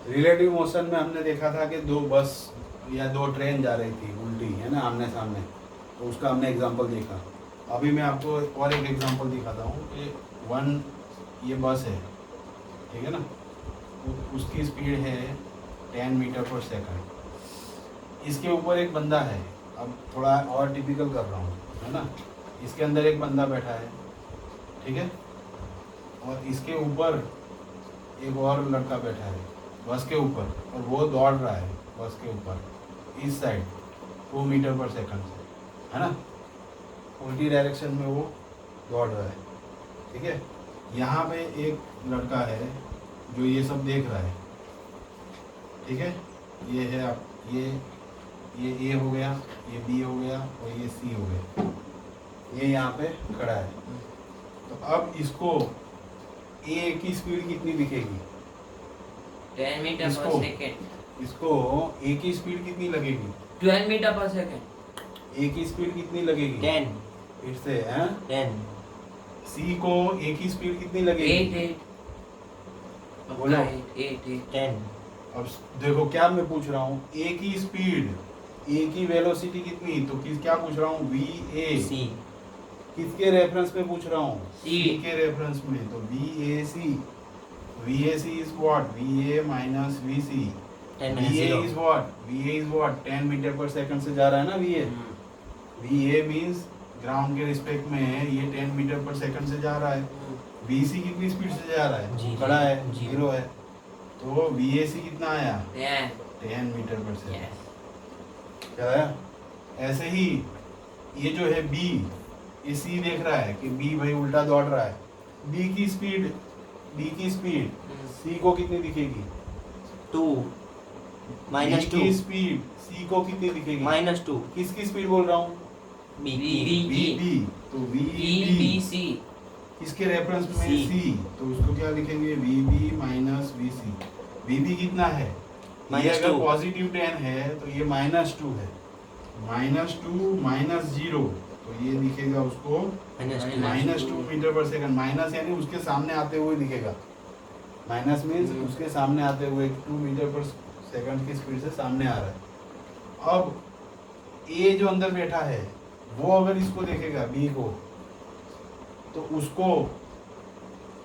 Relative motion में हमने देखा था कि दो बस या दो ट्रेन जा रही थी उल्टी, है ना, आमने सामने, तो उसका हमने एग्जांपल देखा। अभी मैं आपको और एक एग्जांपल दिखाता हूँ कि ये बस है, ठीक है ना, उसकी स्पीड है 10 मीटर पर सेकंड। इसके ऊपर एक बंदा है। अब थोड़ा और टिपिकल कर रहा हूँ, है ना। इसके अंदर एक बंदा बैठा है, ठीक है, और इसके ऊपर एक और लड़का बैठा है बस के ऊपर, और वो दौड़ रहा है बस के ऊपर इस साइड 2 मीटर पर सेकंड से, है ना, उल्टी डायरेक्शन में वो दौड़ रहा है, ठीक है। यहाँ पे एक लड़का है जो ये सब देख रहा है, ठीक है। ये है आप ये ए हो गया, ये बी हो गया और ये सी हो गया, ये यहाँ पे खड़ा है। तो अब इसको ए की स्पीड कितनी दिखेगी? 10 मीटर पर सेकंड। इसको ए की स्पीड कितनी लगेगी? 12 मीटर पर सेकंड। ए की स्पीड कितनी लगेगी? 10। फिर से हैं 10। सी को ए की स्पीड कितनी लगेगी? 8। बोलो। 8 10। अब देखो क्या मैं पूछ रहा हूँ, ए की स्पीड, ए की वेलोसिटी कितनी, तो क्या पूछ रहा हूँ? We A. सी किसके रेफरेंस में पूछ रहा हूँ? सी के रेफरेंस में। तो V A C is what? V A minus V C. V A is what? 10 metre per second से जा रहा है ना V A. V A means ground के रिस्पेक्ट में ये 10 मीटर पर सेकंड से जा रहा है। वी सी कितनी स्पीड से जा रहा है? खड़ा है, 0 है। तो वी ए सी कितना आया? 10 मीटर पर सेकंड। क्या आया? ऐसे ही ये जो है बी, ये सी देख रहा है कि बी भाई उल्टा दौड़ रहा है। बी की स्पीड सी को कितनी दिखेगी? 2 माइनस 2 की स्पीड सी को कितनी दिखेगी? -2। किसकी स्पीड बोल रहा हूँ? B B. तो वी बी सी किसके रेफरेंस में? C। सी। तो उसको क्या लिखेंगे? V B minus V C. V B कितना है? ये अगर -2। पॉजिटिव 10 है तो ये -2 है। -2 -0 तो ये दिखेगा उसको -2 मीटर पर सेकंड। माइनस यानी उसके सामने आते हुए दिखेगा। माइनस मीन्स उसके सामने आते हुए 2 मीटर पर सेकंड की स्पीड से सामने आ रहा है। अब ए जो अंदर बैठा है वो अगर इसको देखेगा बी को, तो उसको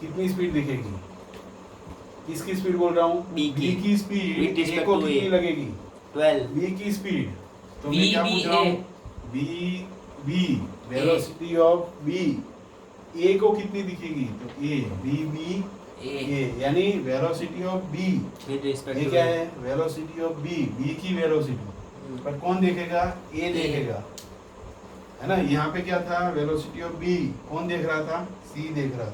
कितनी स्पीड दिखेगी? किसकी स्पीड बोल रहा हूँ? बी की स्पीड ए को कितनी लगेगी? 12। बी की स्पीड। तो मैं बी क्या पूछ रहा हूँ? बी वेलोसिटी ऑफ बी ए को कितनी दिखेगी? तो ए बी ए यानी वेलोसिटी ऑफ बी। ये क्या है? वेलोसिटी ऑफ बी की वेलोसिटी। पर कौन देखेगा? ए देखेगा, है ना। यहाँ पे क्या था? Velocity of B. कौन देख रहा था? सी देख रहा था,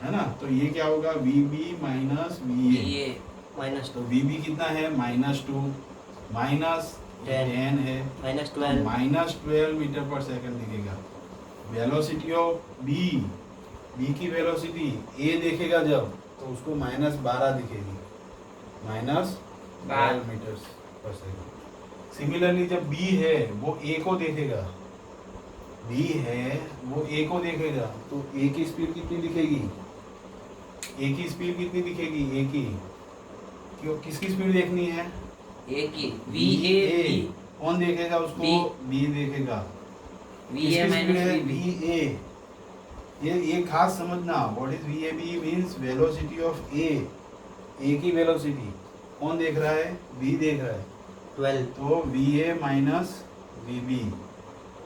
है ना। तो ये क्या होगा? V B minus V A. तो वी बी कितना है? -2 माइनस 10 है -12 मीटर पर सेकंड दिखेगा। वेलोसिटी ऑफ बी की वेलोसिटी ए देखेगा जब, तो उसको -12 दिखेगी, -12 मीटर पर सेकंड। सिमिलरली जब बी है वो ए को देखेगा, बी है वो ए को देखेगा, तो ए की स्पीड कितनी दिखेगी? ए की स्पीड कितनी दिखेगी? ए की क्यों, किसकी स्पीड देखनी है? ए की वी ए। कौन देखेगा उसको? बी देखेगा। V A minus V A. ये खास समझना, what is V A B means velocity of A की वेलोसिटी। कौन देख रहा है? बी देख रहा है। 12। तो V A minus V B.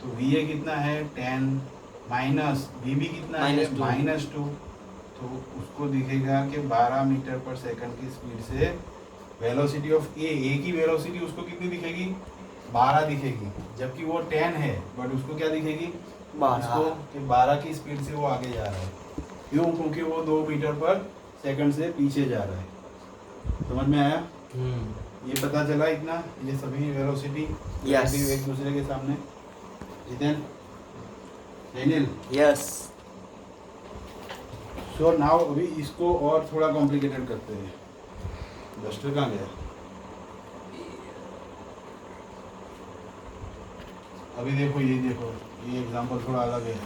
तो वी ए कितना है? 10 माइनस वी बी कितना है? -2। तो उसको दिखेगा कि 12 मीटर पर सेकंड की स्पीड से वेलोसिटी ऑफ ए की वेलोसिटी उसको कितनी दिखेगी? 12 दिखेगी, जबकि वो 10 है, बट उसको क्या दिखेगी? 12 की स्पीड से वो आगे जा रहा है। क्यों? क्योंकि वो 2 मीटर पर सेकंड से पीछे जा रहा है। समझ में आया? ये पता चला इतना, ये सभी वेलोसिटी एक दूसरे के सामने। Jiten, Daniel, yes. So now अभी इसको और थोड़ा कॉम्प्लिकेटेड करते हैं। डस्टर कहाँ गया? अभी देखो, ये एग्जांपल थोड़ा अलग है।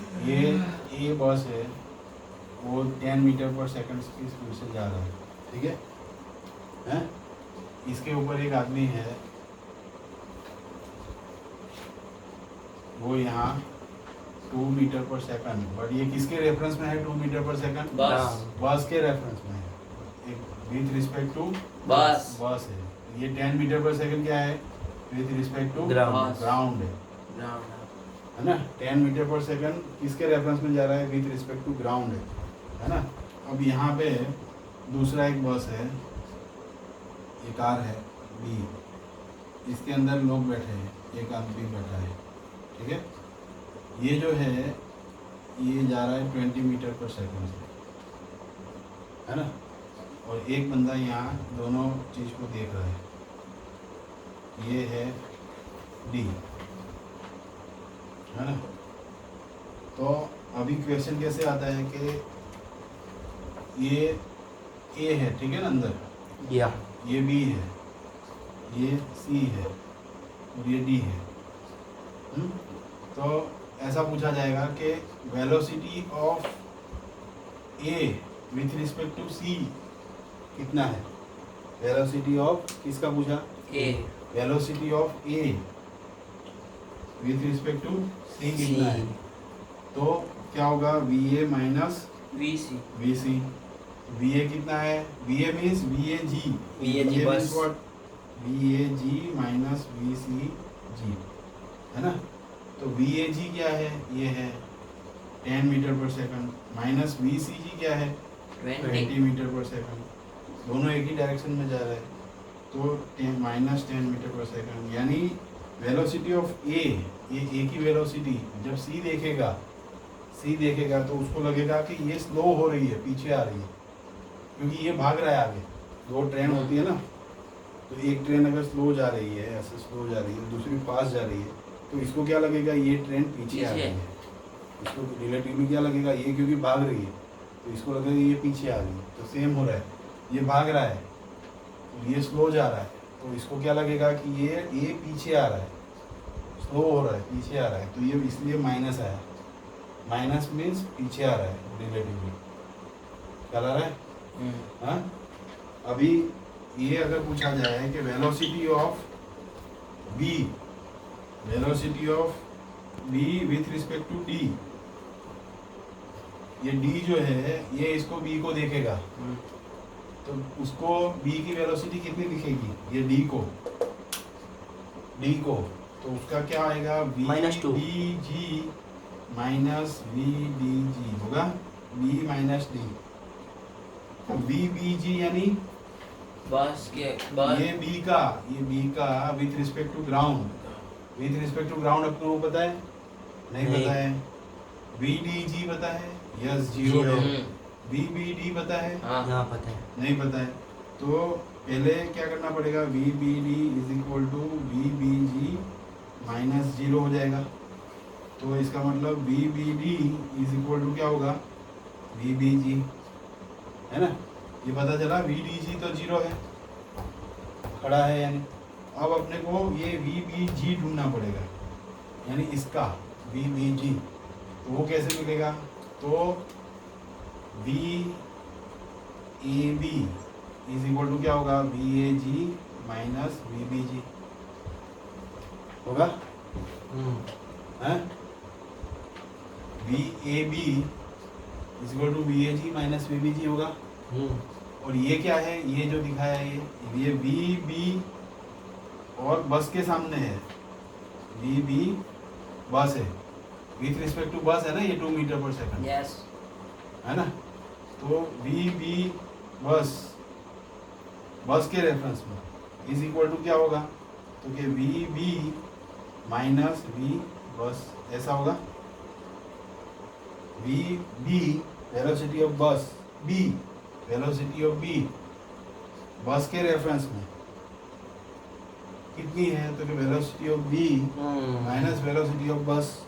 ये बस है, वो 10 मीटर पर सेकंड की स्पीड से जा रहा है, ठीक है। हैं? इसके ऊपर एक आदमी है, वो यहाँ 2 मीटर पर सेकंड, बट ये किसके रेफरेंस में है 2 मीटर पर सेकंड? बस बस के रेफरेंस में है, एक विथ रिस्पेक्ट टू बस बस है। ये 10 मीटर पर सेकंड क्या है? With respect to Ground. Ground है ना। 10 मीटर पर सेकंड किसके रेफरेंस में जा रहा है? विथ रिस्पेक्ट टू ग्राउंड है ना। अब यहाँ पे दूसरा एक बस है, ये कार है बी, इसके अंदर लोग बैठे हैं, एक आदमी बैठा है, ठीक है। ये जो है ये जा रहा है 20 मीटर पर सेकंड से, है ना। और एक बंदा यहाँ दोनों चीज़ को देख रहा है, ये है डी, है ना। तो अभी क्वेश्चन कैसे आता है कि ये ए है, ठीक है ना, अंदर या ये बी है, ये सी है और ये डी है। तो ऐसा पूछा जाएगा कि velocity of A with respect to C कितना है? वेलोसिटी ऑफ किसका पूछा? A velocity of A with respect to C कितना है? तो क्या होगा? V A minus VC V C. V A कितना है? V A means V A G, VAG बस। V A G minus V C G, है ना। तो वी ए जी क्या है? ये है 10 metre per second, minus V C जी क्या है? 20 मीटर पर सेकंड। दोनों एक ही डायरेक्शन में जा रहे हैं, तो माइनस 10 मीटर पर सेकंड, यानी वेलोसिटी ऑफ ए, ये ए की वेलोसिटी जब सी देखेगा तो उसको लगेगा कि ये स्लो हो रही है, पीछे आ रही है, क्योंकि ये भाग रहा है आगे। दो ट्रेन होती है ना, तो एक ट्रेन अगर स्लो जा रही है, ऐसे स्लो जा रही है, दूसरी फास्ट जा रही है, तो इसको क्या लगेगा? ये ट्रेन पीछे आ रही है। इसको रिलेटिवली क्या लगेगा? ये क्योंकि भाग रही है, तो इसको लगेगा ये पीछे आ रही है। तो सेम हो रहा है, ये भाग रहा है, तो ये स्लो जा रहा है, तो इसको क्या लगेगा कि ये पीछे आ रहा है, स्लो हो रहा है, पीछे आ रहा है, तो ये इसलिए माइनस आया। माइनस मीन्स पीछे आ रहा है रिलेटिवली, क्या ला रहा है? हाँ। अभी ये अगर पूछा जाए कि velocity of B with respect to D, ये डी जो है ये इसको बी को देखेगा, तो उसको बी की वेलोसिटी कितनी दिखेगी? ये डी को, तो उसका क्या आएगा? -2 D G minus V D G होगा, बी माइनस डी। तो वी बी जी यानी बस के बस ये बी का विथ रिस्पेक्ट टू ग्राउंड, अपने को पता है? नहीं पता है। वी डी जी पता है? यस, जीरो है। वी बी डी पता है? हाँ यहाँ पता है। नहीं पता है। तो पहले क्या करना पड़ेगा? V B D is equal to V B G minus zero हो जाएगा। तो इसका मतलब V B D is equal to क्या होगा? वी बी जी, है ना। ये पता चला वी डी जी तो जीरो है, खड़ा है यानी। अब अपने को ये वी बी जी ढूंढना पड़ेगा, यानी इसका वी बी जी। तो वो कैसे मिलेगा? तो V A B is equal to क्या होगा? V A G minus V B G होगा, है। V A B is equal to V A G minus V B G होगा। और ये क्या है? ये जो दिखाया है ये वी बी और बस के सामने है, वी बी बस है, विथ रिस्पेक्ट टू बस है ना, ये 2 मीटर पर सेकंड यस है ना। तो वी बी बस के रेफरेंस में इज इक्वल टू क्या होगा? तो कि we B minus V bus, ऐसा होगा। V B velocity of bus, velocity of B bus के रेफरेंस में कितनी है? तो कि velocity of B minus velocity of bus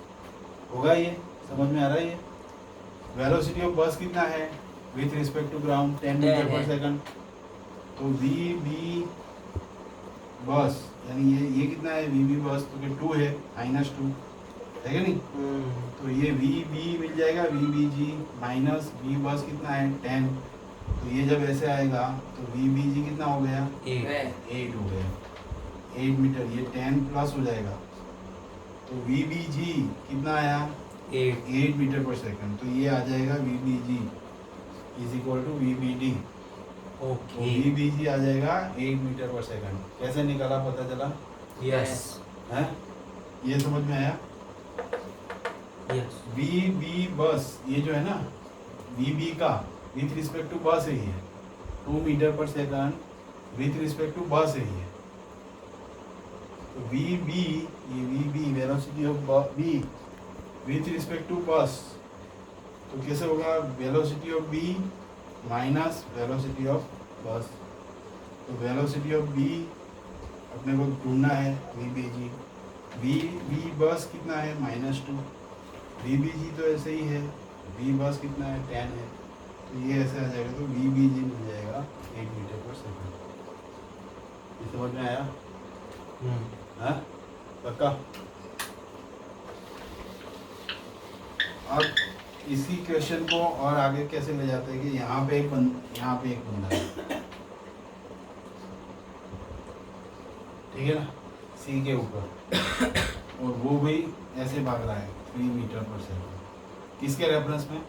होगा। ये समझ में आ रहा है? ये वेलोसिटी ऑफ बस कितना है with respect to ground? 10 metre per second. तो वी बी बस यानी ये कितना है? वी बी बस तो कि 2 है, -2 है क्या नहीं? तो ये वी बी मिल जाएगा, V B G minus V bus कितना है? 10। तो ये जब ऐसे आएगा तो वी बी जी कितना हो गया, 8 हो गया, 8 मीटर, ये 10 प्लस हो जाएगा, तो वी बी जी कितना आया, 8 मीटर पर सेकंड, तो ये आ जाएगा V B G is equal to V B D. तो वी बी जी आ जाएगा 8 मीटर पर सेकंड। कैसे निकाला पता चला यस है, ये समझ में आया। यस वी बी बस ये जो है ना, वी बी का विथ रिस्पेक्ट टू बस है ये 2 metre per second with respect to बस है ये। तो वी बी, ये V B velocity of B with respect to bus, तो कैसे होगा, velocity of B minus velocity of bus. तो वेलोसिटी ऑफ बी अपने को ढूंढना है, V B ji, we bus कितना है -2, वी बी जी तो ऐसे ही है, वी बस कितना है 10 है, तो ये ऐसे आ जाएगा, तो वी बी जी मिल जाएगा 8 मीटर पर सेकंड। ये समझ में आया हाँ पक्का। अब इसी क्वेश्चन को और आगे कैसे ले जाते हैं कि यहाँ पे एक बंदा है, ठीक है ना, सी के ऊपर, और वो भी ऐसे भाग रहा है 3 मीटर पर सेकंड, किसके रेफरेंस में,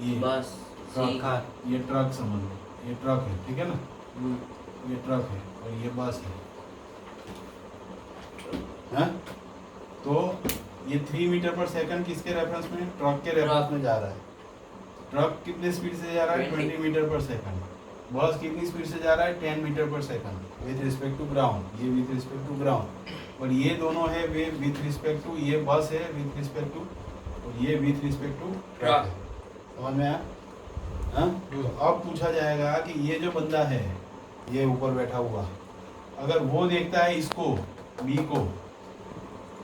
ये बस ट्रक, ये ट्रक समझ लो, ये ट्रक है, ठीक है ना, ये ट्रक है और ये बस है, हाँ? तो ये 3 मीटर पर सेकंड किसके रेफरेंस में, ट्रक के रेफरेंस में जा रहा है। ट्रक कितने स्पीड से जा रहा है, 20 मीटर पर सेकंड। बस कितनी स्पीड से जा रहा है, 10 metre per second with respect to ground, ये विथ रिस्पेक्ट टू ग्राउंड, और ये दोनों है वे विथ रिस्पेक्ट टू, ये बस है विथ रिस्पेक्ट टू, और ये विथ रिस्पेक्ट टू ट्रक है। समझ में आया हाँ? तो अब पूछा जाएगा कि ये जो बंदा है, ये ऊपर बैठा हुआ, अगर वो देखता है इसको, बी को,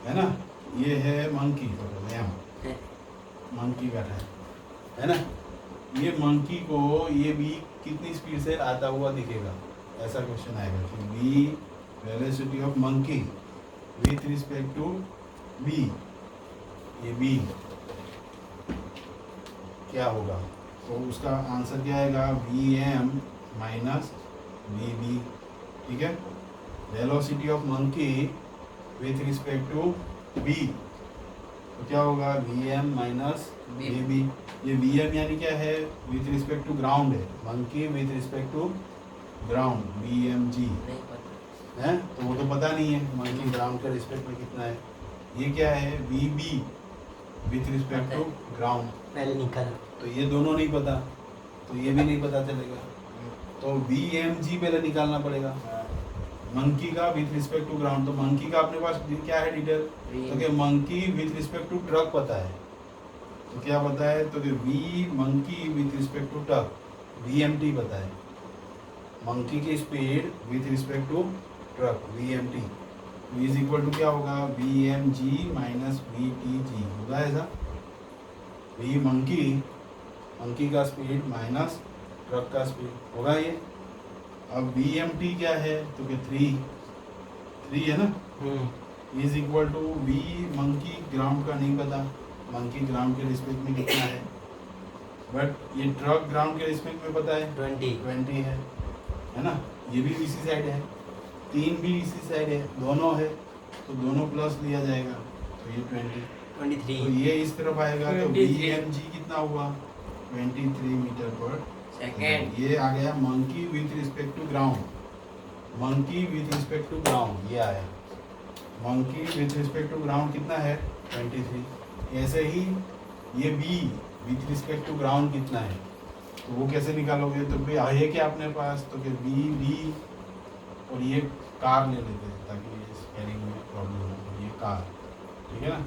है ना, ये है मंकी, मंकी बैठा है ना, ये मंकी को ये बी कितनी स्पीड से आता हुआ दिखेगा, ऐसा क्वेश्चन आएगा कि B velocity of monkey with respect to B, ये बी क्या होगा, तो उसका आंसर क्या आएगा, V M minus V B, ठीक है। Velocity of monkey with respect to B, तो क्या होगा, V M minus V B. ये वी एम यानी क्या है, विथ रिस्पेक्ट टू ग्राउंड है, monkey with respect to ground, V M G है, तो वो तो पता नहीं है मंकी ग्राउंड के रिस्पेक्ट में कितना है। ये क्या है, V B with respect to ground, पहले निकल, तो ये दोनों नहीं पता, तो ये भी नहीं पता चलेगा, तो वी एम जी पहले निकालना पड़ेगा मंकी का विथ रिस्पेक्ट टू ग्राउंड। तो मंकी का अपने पास क्या है डिटेल, तो कि monkey with respect to truck पता है, तो क्या पता है, तो कि V monkey with respect to truck, V M T पता है, मंकी की speed with respect to truck, V M T, is equal to क्या होगा, V M G minus V T G होगा ऐसा। वी मंकी का स्पीड माइनस ट्रक का speed होगा ये। अब वी एम टी क्या है, तो कि 3 है ना, is equal to V monkey ground का नहीं पता, मंकी ग्राउंड के रिस्पेक्ट में कितना है, बट ये ट्रक ग्राउंड के रिस्पेक्ट में पता है 20 है ना, ये भी इसी साइड है, 3 भी इसी साइड है, दोनों है, तो दोनों प्लस लिया जाएगा, तो ये 23, तो ये इस तरफ आएगा, तो वी एम जी कितना हुआ, 23 मीटर पर सेकंड। ये आ गया monkey with respect to ground, monkey with respect to ground, ये आया monkey with respect to ground कितना है 23। ऐसे ही ये B with respect to ground कितना है, तो वो कैसे निकालोगे, तो भाई आए क्या अपने पास, तो फिर बी और ये कार ले लेते हैं ताकि ये स्पेलिंग में प्रॉब्लम हो, तो ये कार, ठीक है ना,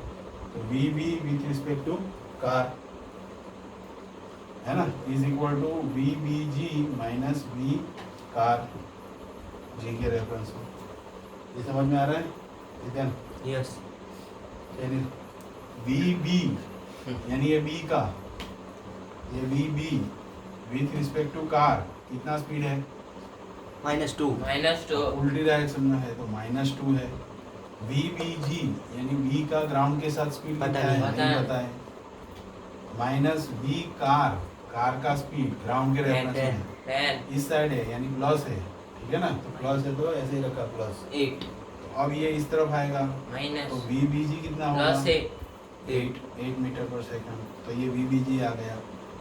तो V B with respect to car है ना, is equal to V B G minus V car, G के रेफरेंस में। ये समझ में आ रहा है नितिन? यस। वी बी यानी ये बी का, ये V B with respect to car कितना स्पीड है, -2 उल्टी डायरेक्शन में है तो -2 है। वी बी जी यानी वी का ग्राउंड के साथ स्पीड कितना है, नहीं पता है, माइनस वी कार कार का स्पीड ग्राउंड के 10 रेफरेंस 10 में 10 इस साइड है यानी प्लस है, ठीक है ना, तो प्लस है तो ऐसे ही रखा प्लस। 8 तो अब ये इस तरफ आएगा तो माइनस VBG कितना होगा? प्लस 8 8 मीटर पर सेकंड, तो ये VBG आ गया,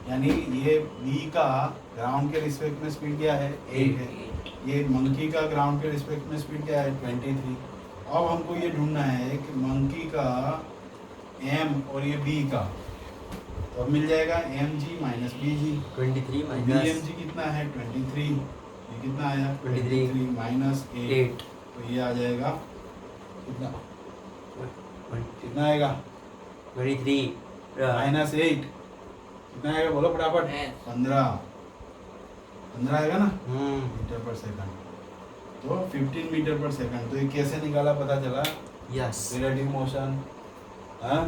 यानी ये B का ग्राउंड के रिस्पेक्ट में स्पीड क्या है? 8 है। ये मंकी का ग्राउंड के रिस्पेक्ट में स्पीड क्या है? 23। अब हमको ये ढूंढना है कि मंकी का M और ये B का, तो अब मिल जाएगा mg minus BG। 23 minus BMG कितना है? 23। ये कितना आया? 23 माइनस 8, 8 तो ये आ जाएगा कितना? कितना आएगा? 23 माइनस 8 कितना आएगा? बोलो फटाफट। 15 आएगा ना मीटर पर सेकंड, तो 15 मीटर पर सेकंड। तो ये कैसे निकाला पता चला? यस रिलेटिव मोशन, हाँ